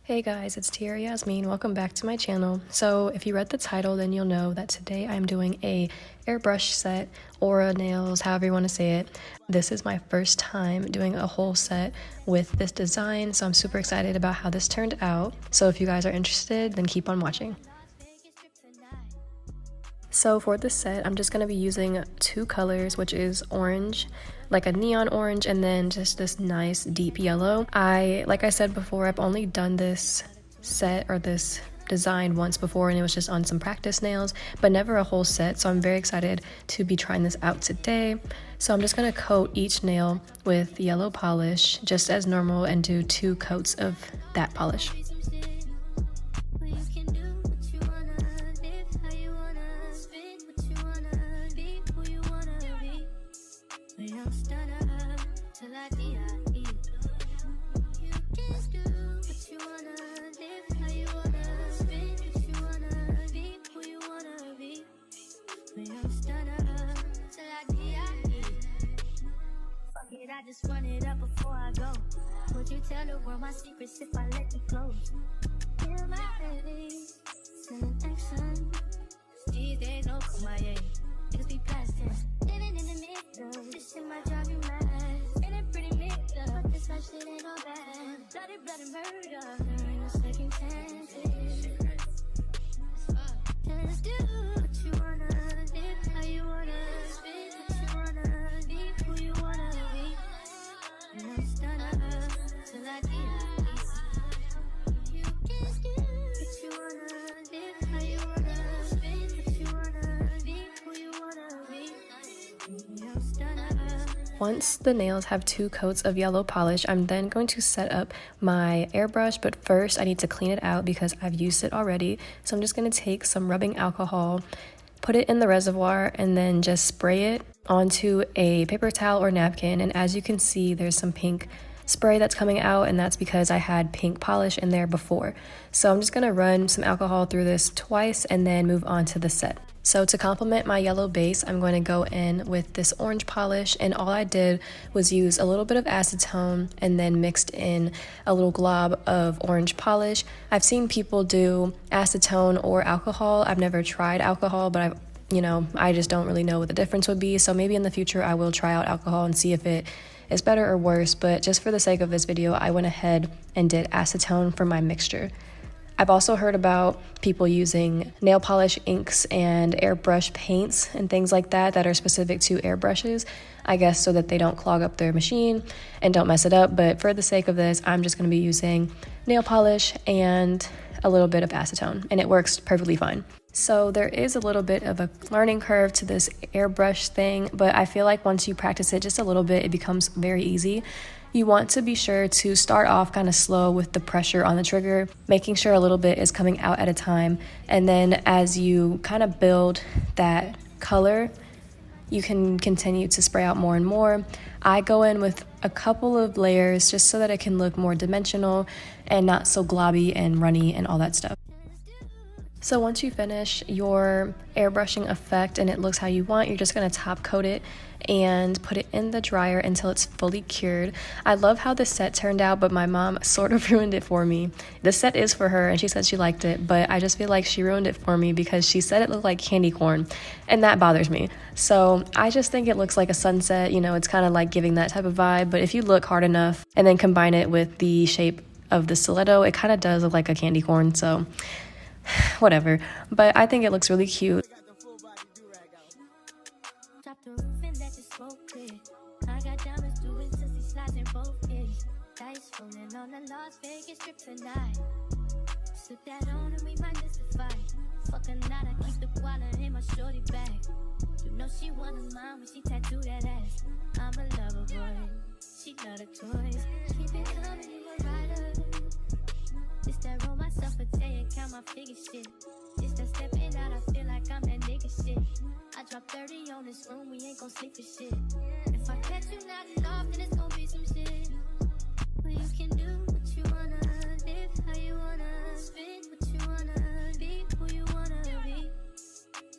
Hey guys, it's Tia Yasmin. Welcome back to my channel. So if you read the title, then you'll know that today I'm doing a airbrush set, aura nails, however you want to say it. This is my first time doing a whole set with this design, so I'm super excited about how this turned out. So if you guys are interested, then keep on watching. So for this set, I'm just going to be using two colors, which is orange, like a neon orange, and then just this nice deep yellow. Like I said before, I've only done this set or this design once before, and it was just on some practice nails, but never a whole set. So I'm very excited to be trying this out today. So I'm just going to coat each nail with yellow polish just as normal and do 2 coats of that polish. I just run it up before I go. Would you tell the world my secrets if I let you close? Feel my baby, sending action. These days no kumbaya, niggas be plastic. Living in the middle, this shit might drive you mad. Ain't it pretty mixed up, but this life shit ain't all bad. Bloody murder, there ain't no second chances. Just do what you wanna, live how you wanna, spend what you wanna, be who you wanna be. And I'm stunning till I die. You can do what you wanna, live how you wanna, spend what you wanna, be who you wanna be. And I'm stunning. Once the nails have 2 coats of yellow polish, I'm then going to set up my airbrush, but first I need to clean it out because I've used it already. So I'm just going to take some rubbing alcohol, put it in the reservoir, and then just spray it onto a paper towel or napkin. And as you can see, there's some pink spray that's coming out, and that's because I had pink polish in there before. So I'm just going to run some alcohol through this twice and then move on to the set. So to complement my yellow base, I'm going to go in with this orange polish, and all I did was use a little bit of acetone and then mixed in a little glob of orange polish. I've seen people do acetone or alcohol. I've never tried alcohol, but I just don't really know what the difference would be. So maybe in the future I will try out alcohol and see if it is better or worse, but just for the sake of this video, I went ahead and did acetone for my mixture. I've also heard about people using nail polish inks and airbrush paints and things like that that are specific to airbrushes, I guess so that they don't clog up their machine and don't mess it up. But for the sake of this, I'm just going to be using nail polish and a little bit of acetone, and it works perfectly fine. So there is a little bit of a learning curve to this airbrush thing, but I feel like once you practice it just a little bit, it becomes very easy. You want to be sure to start off kind of slow with the pressure on the trigger, making sure a little bit is coming out at a time. And then as you kind of build that color, you can continue to spray out more and more. I go in with a couple of layers just so that it can look more dimensional and not so globby and runny and all that stuff. So once you finish your airbrushing effect and it looks how you want, you're just going to top coat it and put it in the dryer until it's fully cured. I love how the set turned out, but my mom sort of ruined it for me. The set is for her and she said she liked it, but I just feel like she ruined it for me because she said it looked like candy corn, and that bothers me. So I just think it looks like a sunset, it's kind of like giving that type of vibe, but if you look hard enough and then combine it with the shape of the stiletto, it kind of does look like a candy corn, so whatever, but I think it looks really cute. Drop the roof and let the smoke clear. I got diamonds doing sissy slides in both ears. Dice rolling on the Las Vegas strip tonight. Slip that on and we might mystify. Fuck a night, I keep the wallet in my shorty bag. You know she wanna mine when she tattoo that ass. I'm a lover boy, she love the toys. Keep it coming, you a rider. It's that roll myself a day and count my figure shit. It's that stepping out, I feel like I'm that nigga shit. I drop 30 on this room, we ain't gon' sleep for shit. If I catch you nodding off, then it's gon' be some shit. Well, you can do what you wanna, live how you wanna, spend what you wanna, be who you wanna be.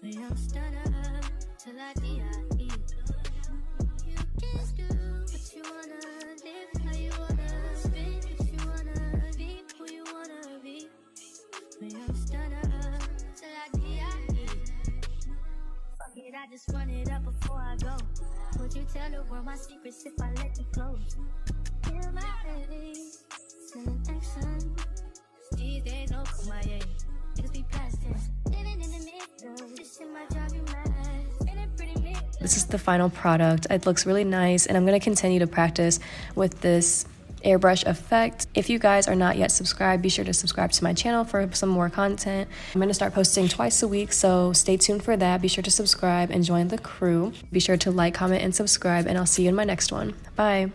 Well, I'm stunning till I die. You can do what you wanna, live how you wanna. you tell the world my secrets if I let you close? In my head, sending action. These days no kumbaya. Niggas be past tense. Living in the middle. This shit might drive you mad. Feeling pretty mid. This is the final product. It looks really nice, and I'm going to continue to practice with this airbrush effect. If you guys are not yet subscribed, be sure to subscribe to my channel for some more content. I'm going to start posting twice a week, so stay tuned for that. Be sure to subscribe and join the crew. Be sure to like, comment, and subscribe, and I'll see you in my next one. Bye.